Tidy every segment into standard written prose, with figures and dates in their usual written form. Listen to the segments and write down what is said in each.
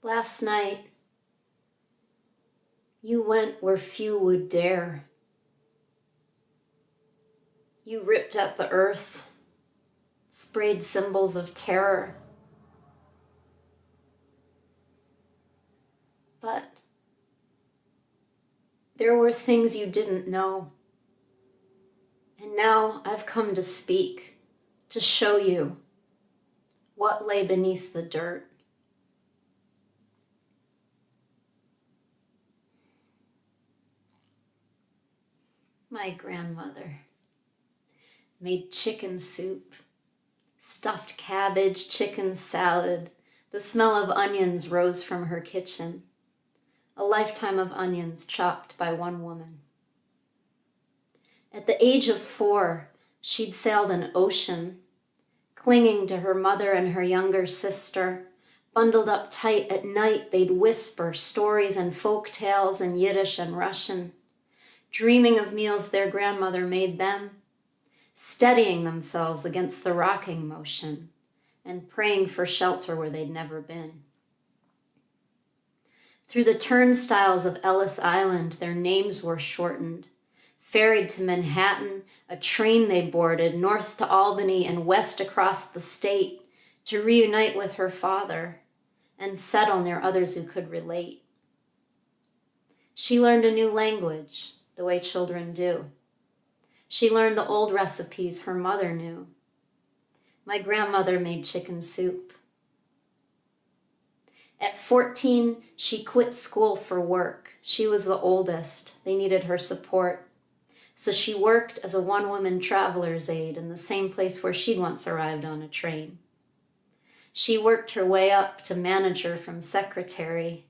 Last night, you went where few would dare. You ripped at the earth, sprayed symbols of terror. But there were things you didn't know. And now I've come to speak, to show you what lay beneath the dirt. My grandmother made chicken soup, stuffed cabbage, chicken salad. The smell of onions rose from her kitchen, a lifetime of onions chopped by one woman. At the age of 4, she'd sailed an ocean, clinging to her mother and her younger sister. Bundled up tight at night, they'd whisper stories and folk tales in Yiddish and Russian, dreaming of meals their grandmother made them, steadying themselves against the rocking motion and praying for shelter where they'd never been. Through the turnstiles of Ellis Island, their names were shortened. Ferried to Manhattan, a train they boarded, north to Albany and west across the state, to reunite with her father and settle near others who could relate. She learned a new language, the way children do. She learned the old recipes her mother knew. My grandmother made chicken soup. At 14, she quit school for work. She was the oldest. They needed her support. So she worked as a one-woman traveler's aide in the same place where she'd once arrived on a train. She worked her way up to manager from secretary.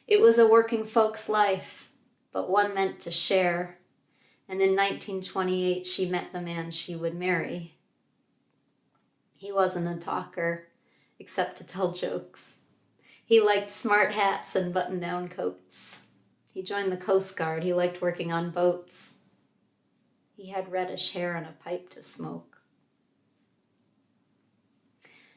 It was a working folks' life, but one meant to share. And in 1928, she met the man she would marry. He wasn't a talker, except to tell jokes. He liked smart hats and button-down coats. He joined the Coast Guard. He liked working on boats. He had reddish hair and a pipe to smoke.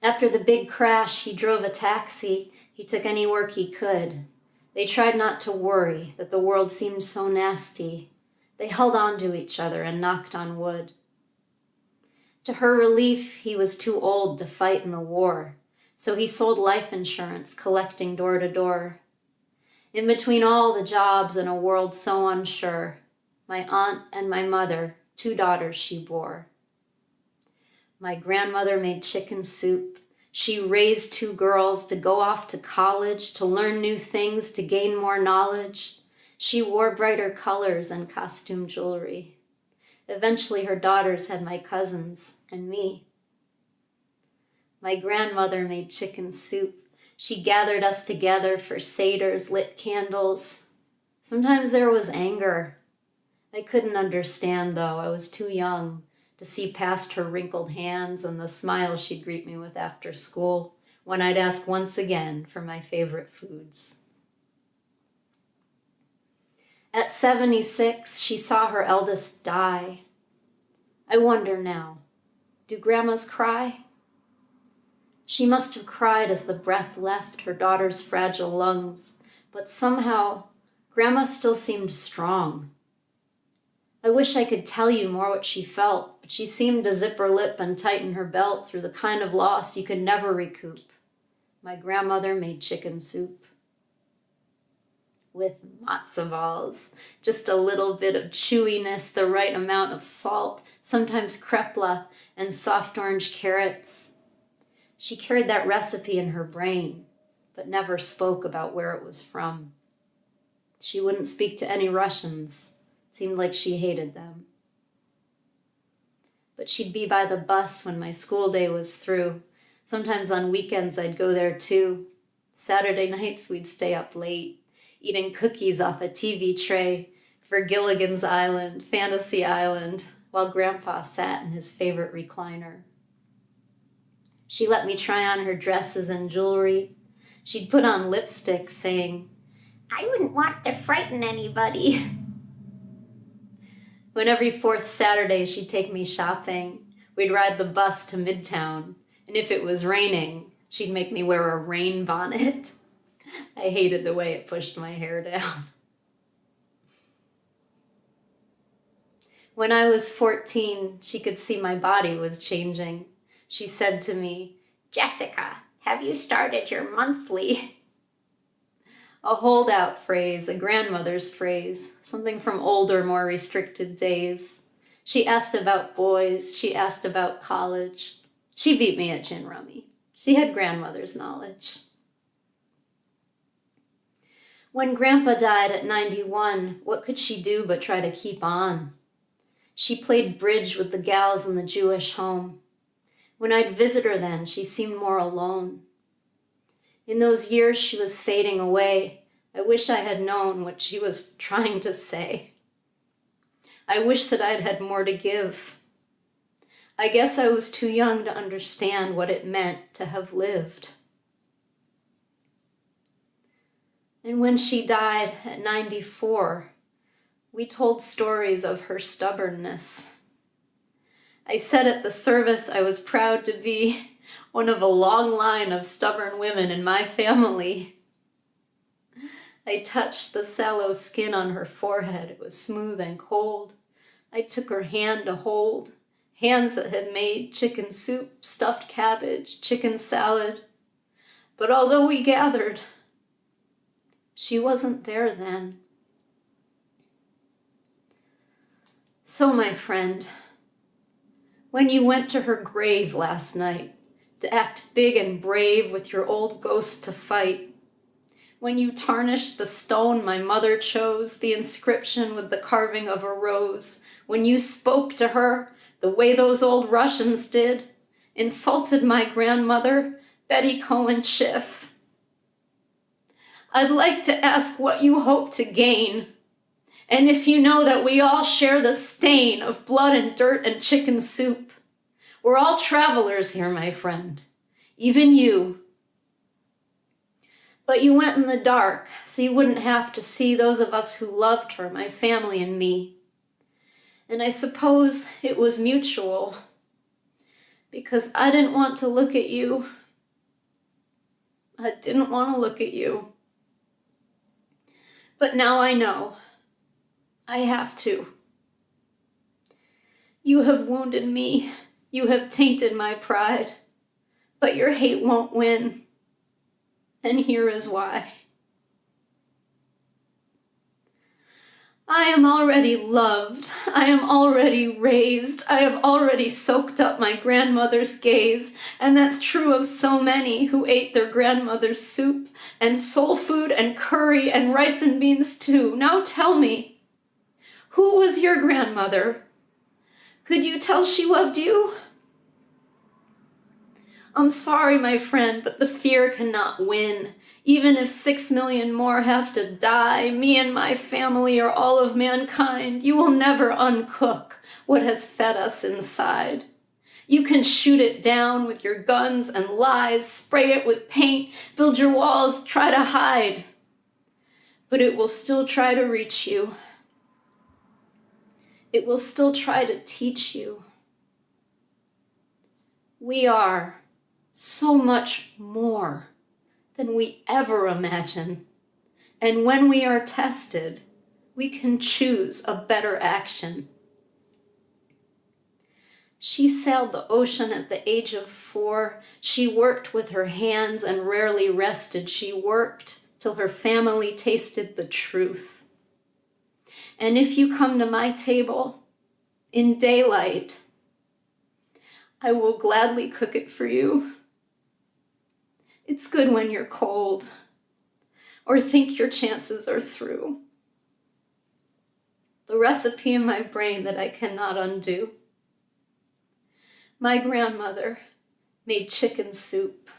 After the big crash, he drove a taxi. He took any work he could. They tried not to worry that the world seemed so nasty. They held on to each other and knocked on wood. To her relief, he was too old to fight in the war, so he sold life insurance, collecting door to door. In between all the jobs in a world so unsure, my aunt and my mother, 2 daughters she bore. My grandmother made chicken soup. She raised 2 girls to go off to college, to learn new things, to gain more knowledge. She wore brighter colors and costume jewelry. Eventually, her daughters had my cousins and me. My grandmother made chicken soup. She gathered us together for seders, lit candles. Sometimes there was anger. I couldn't understand, though. I was too young to see past her wrinkled hands and the smile she'd greet me with after school when I'd ask once again for my favorite foods. At 76, she saw her eldest die. I wonder now, do grandmas cry? She must have cried as the breath left her daughter's fragile lungs, but somehow grandma still seemed strong. I wish I could tell you more what she felt, but she seemed to zip her lip and tighten her belt through the kind of loss you could never recoup. My grandmother made chicken soup with matzo balls, just a little bit of chewiness, the right amount of salt, sometimes krepla and soft orange carrots. She carried that recipe in her brain, but never spoke about where it was from. She wouldn't speak to any Russians. Seemed like she hated them. But she'd be by the bus when my school day was through. Sometimes on weekends I'd go there too. Saturday nights we'd stay up late, eating cookies off a TV tray for Gilligan's Island, Fantasy Island, while Grandpa sat in his favorite recliner. She let me try on her dresses and jewelry. She'd put on lipstick saying, "I wouldn't want to frighten anybody." When every 4th Saturday she'd take me shopping, we'd ride the bus to Midtown, and if it was raining, she'd make me wear a rain bonnet. I hated the way it pushed my hair down. When I was 14, she could see my body was changing. She said to me, "Jessica, have you started your monthly?" A holdout phrase, a grandmother's phrase, something from older, more restricted days. She asked about boys. She asked about college. She beat me at gin rummy. She had grandmother's knowledge. When Grandpa died at 91, what could she do but try to keep on? She played bridge with the gals in the Jewish home. When I'd visit her then, she seemed more alone. In those years she was fading away, I wish I had known what she was trying to say. I wish that I'd had more to give. I guess I was too young to understand what it meant to have lived. And when she died at 94, we told stories of her stubbornness. I said at the service I was proud to be one of a long line of stubborn women in my family. I touched the sallow skin on her forehead. It was smooth and cold. I took her hand to hold, hands that had made chicken soup, stuffed cabbage, chicken salad. But although we gathered, she wasn't there then. So, my friend, when you went to her grave last night to act big and brave with your old ghost to fight, when you tarnished the stone my mother chose, the inscription with the carving of a rose, when you spoke to her the way those old Russians did, insulted my grandmother, Betty Cohen Schiff, I'd like to ask what you hope to gain. And if you know that we all share the stain of blood and dirt and chicken soup, we're all travelers here, my friend, even you. But you went in the dark, so you wouldn't have to see those of us who loved her, my family and me. And I suppose it was mutual, because I didn't want to look at you. I didn't want to look at you. But now I know. I have to. You have wounded me. You have tainted my pride. But your hate won't win. And here is why. I am already loved. I am already raised. I have already soaked up my grandmother's gaze. And that's true of so many who ate their grandmother's soup and soul food and curry and rice and beans too. Now tell me, who was your grandmother? Could you tell she loved you? I'm sorry, my friend, but the fear cannot win. Even if 6 million more have to die, me and my family or all of mankind, you will never uncook what has fed us inside. You can shoot it down with your guns and lies, spray it with paint, build your walls, try to hide. But it will still try to reach you. It will still try to teach you. We are so much more than we ever imagine. And when we are tested, we can choose a better action. She sailed the ocean at the age of 4. She worked with her hands and rarely rested. She worked till her family tasted the truth. And if you come to my table in daylight, I will gladly cook it for you. It's good when you're cold or think your chances are through. The recipe in my brain that I cannot undo. My grandmother made chicken soup.